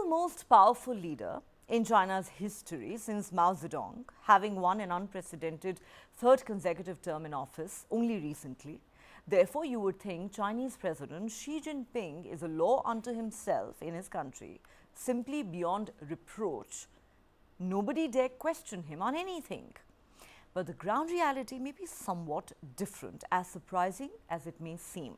most powerful leader in China's history since Mao Zedong, having won an unprecedented third consecutive term in office only recently. Therefore, you would think Chinese President Xi Jinping is a law unto himself in his country, simply beyond reproach. Nobody dare question him on anything. But the ground reality may be somewhat different, as surprising as it may seem.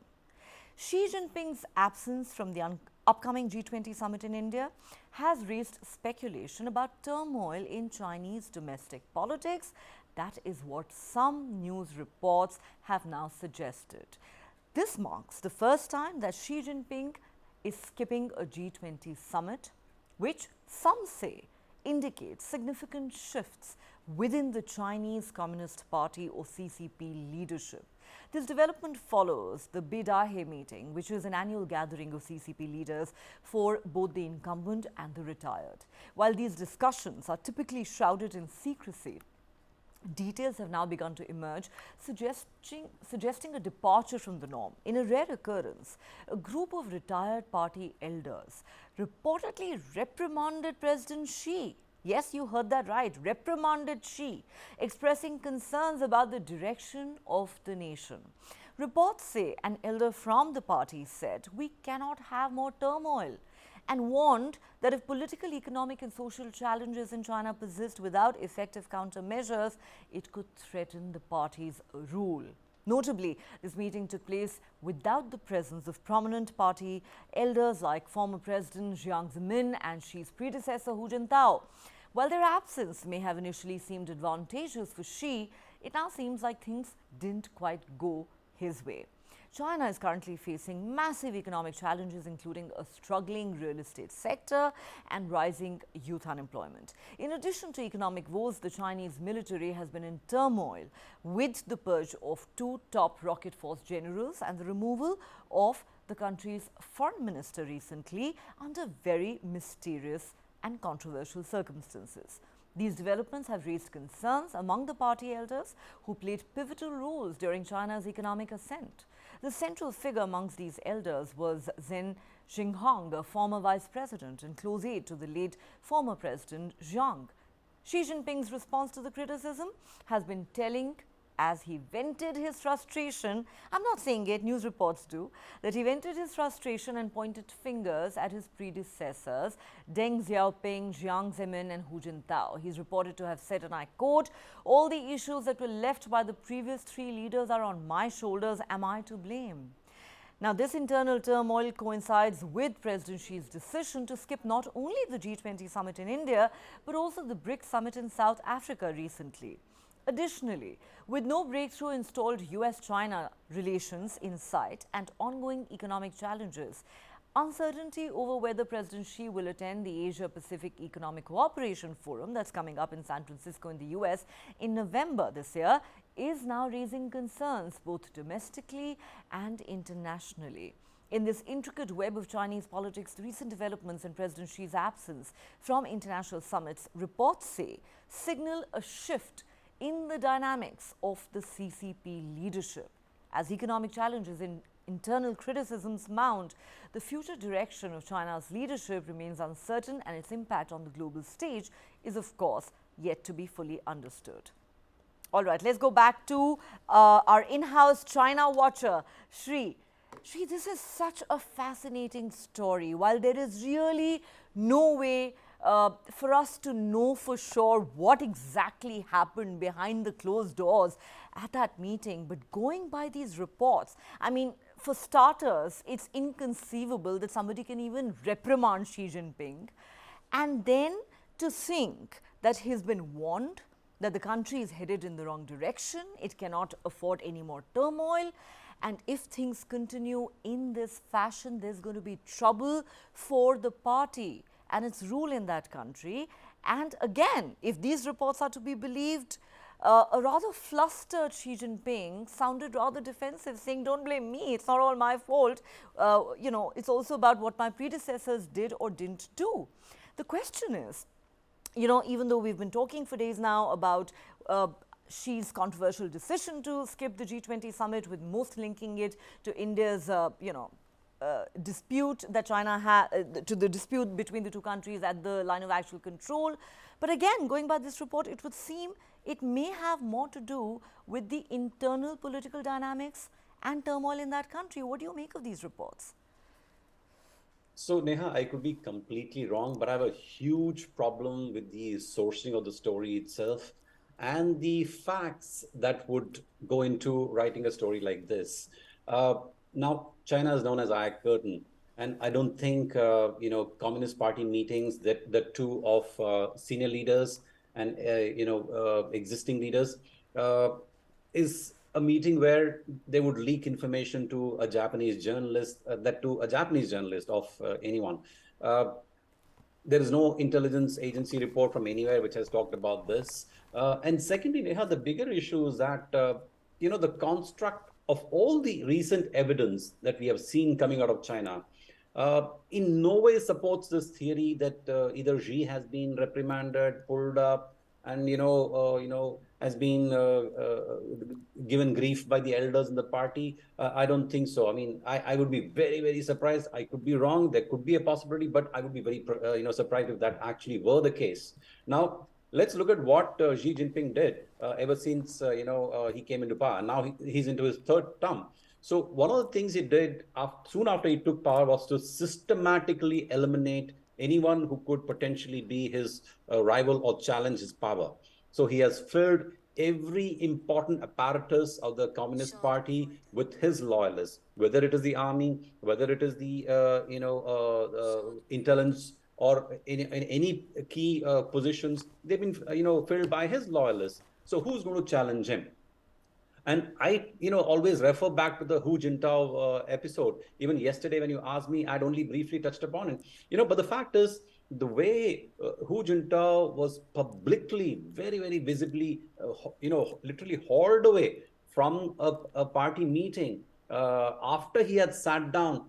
Xi Jinping's absence from the upcoming G20 summit in India has raised speculation about turmoil in Chinese domestic politics. That is what some news reports have now suggested. This marks the first time that Xi Jinping is skipping a G20 summit, which some say indicates significant shifts within the Chinese Communist Party or CCP leadership. This development follows the Beidaihe meeting, which is an annual gathering of CCP leaders for both the incumbent and the retired. While these discussions are typically shrouded in secrecy, details have now begun to emerge, suggesting a departure from the norm. In a rare occurrence, a group of retired party elders reportedly reprimanded President Xi. Yes, you heard that right, reprimanded Xi, expressing concerns about the direction of the nation. Reports say an elder from the party said, "We cannot have more turmoil," and warned that if political, economic and social challenges in China persist without effective countermeasures, it could threaten the party's rule. Notably, this meeting took place without the presence of prominent party elders like former President Jiang Zemin and Xi's predecessor Hu Jintao. While their absence may have initially seemed advantageous for Xi, it now seems like things didn't quite go his way. China is currently facing massive economic challenges, including a struggling real estate sector and rising youth unemployment. In addition to economic woes, the Chinese military has been in turmoil with the purge of two top rocket force generals and the removal of the country's foreign minister recently under very mysterious and controversial circumstances. These developments have raised concerns among the party elders who played pivotal roles during China's economic ascent. The central figure amongst these elders was Zhen Xinghong, a former vice president and close aide to the late former president Jiang. Xi Jinping's response to the criticism has been telling as he vented his frustration. I'm not saying it, news reports do, that he vented his frustration and pointed fingers at his predecessors, Deng Xiaoping, Jiang Zemin and Hu Jintao. He's reported to have said, and I quote, "All the issues that were left by the previous three leaders are on my shoulders. Am I to blame?" Now, this internal turmoil coincides with President Xi's decision to skip not only the G20 summit in India, but also the BRICS summit in South Africa recently. Additionally, with no breakthrough in stalled US-China relations in sight and ongoing economic challenges, uncertainty over whether President Xi will attend the Asia-Pacific Economic Cooperation Forum that's coming up in San Francisco in the US in November this year is now raising concerns both domestically and internationally. In this intricate web of Chinese politics, the recent developments in President Xi's absence from international summits, reports say, signal a shift in the dynamics of the CCP leadership. As economic challenges and internal criticisms mount, the future direction of China's leadership remains uncertain, and its impact on the global stage is, of course, yet to be fully understood. All right, let's go back to our in-house China watcher, Shri. Shri, this is such a fascinating story. While there is really no way for us to know for sure what exactly happened behind the closed doors at that meeting, but going by these reports, I mean, for starters, it's inconceivable that somebody can even reprimand Xi Jinping, and then to think that he's been warned that the country is headed in the wrong direction, it cannot afford any more turmoil, and if things continue in this fashion, there's going to be trouble for the party and its rule in that country. And again, if these reports are to be believed, a rather flustered Xi Jinping sounded rather defensive, saying, "Don't blame me, it's not all my fault. It's also about what my predecessors did or didn't do." The question is, even though we've been talking for days now about Xi's controversial decision to skip the G20 summit, with most linking it to India's, dispute that China had, to the dispute between the two countries at the line of actual control. But again, going by this report, it would seem it may have more to do with the internal political dynamics and turmoil in that country. What do you make of these reports? So, Neha, I could be completely wrong, but I have a huge problem with the sourcing of the story itself and the facts that would go into writing a story like this. Uh, Now, China is known as Iron Curtain, and I don't think Communist Party meetings that the two of senior leaders and existing leaders uh, is a meeting where they would leak information to a Japanese journalist, that to a Japanese journalist of anyone. Uh, there is no intelligence agency report from anywhere which has talked about this. And secondly, Neha, the bigger issue is that the construct of all the recent evidence that we have seen coming out of China in no way supports this theory that either Xi has been reprimanded, pulled up, and has been given grief by the elders in the party. I don't think so. I mean, I would be very, very surprised. I could be wrong. There could be a possibility, but I would be very surprised if that actually were the case. Now, let's look at what Xi Jinping did ever since he came into power. Now he's into his third term. So one of the things he did soon after he took power was to systematically eliminate anyone who could potentially be his rival or challenge his power. So he has filled every important apparatus of the Communist Party with his loyalists, whether it is the army, whether it is the intelligence, or in any key positions. They've been filled by his loyalists. So who's going to challenge him? And I, always refer back to the Hu Jintao episode. Even yesterday, when you asked me, I'd only briefly touched upon it. But the fact is, the way Hu Jintao was publicly, very, very visibly, literally hauled away from a party meeting after he had sat down,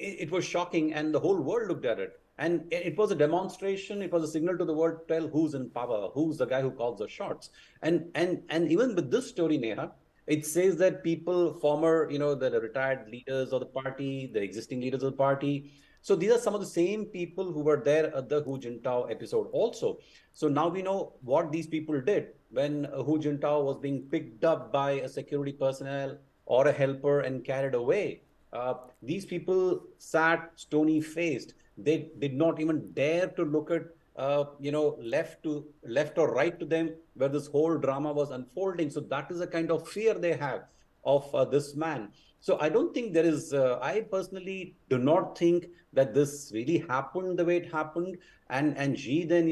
it was shocking, and the whole world looked at it. And it was a demonstration. It was a signal to the world, tell who's in power, who's the guy who calls the shots. And even with this story, Neha, it says that people, former, the retired leaders of the party, the existing leaders of the party. So these are some of the same people who were there at the Hu Jintao episode also. So now we know what these people did when Hu Jintao was being picked up by a security personnel or a helper and carried away. These people sat stony faced. They did not even dare to look at left or right to them where this whole drama was unfolding. So that is a kind of fear they have of this man. So I don't think there is. I personally do not think that this really happened the way it happened. And Xi then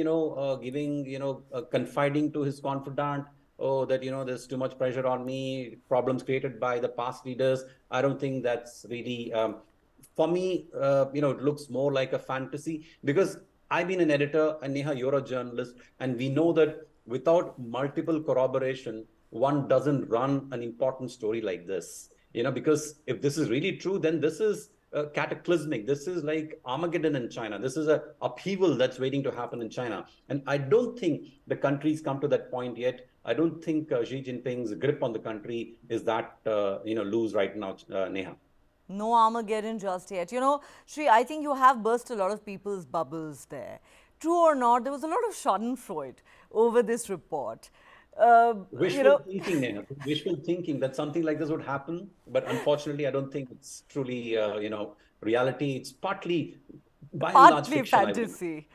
giving confiding to his confidant, oh, that there's too much pressure on me, problems created by the past leaders. I don't think that's really for me, it looks more like a fantasy, because I've been an editor and Neha, you're a journalist, and we know that without multiple corroboration, one doesn't run an important story like this. Because if this is really true, then this is cataclysmic. This is like Armageddon in China. This is a upheaval that's waiting to happen in China. And I don't think the country's come to that point yet. I don't think Xi Jinping's grip on the country is that loose right now, Neha. No Armageddon just yet. Shri, I think you have burst a lot of people's bubbles there. True or not, there was a lot of schadenfreude over this report. Wishful thinking, Neha. Wishful thinking that something like this would happen. But unfortunately, I don't think it's truly, reality. It's partly, by and large, Partly fiction, fantasy.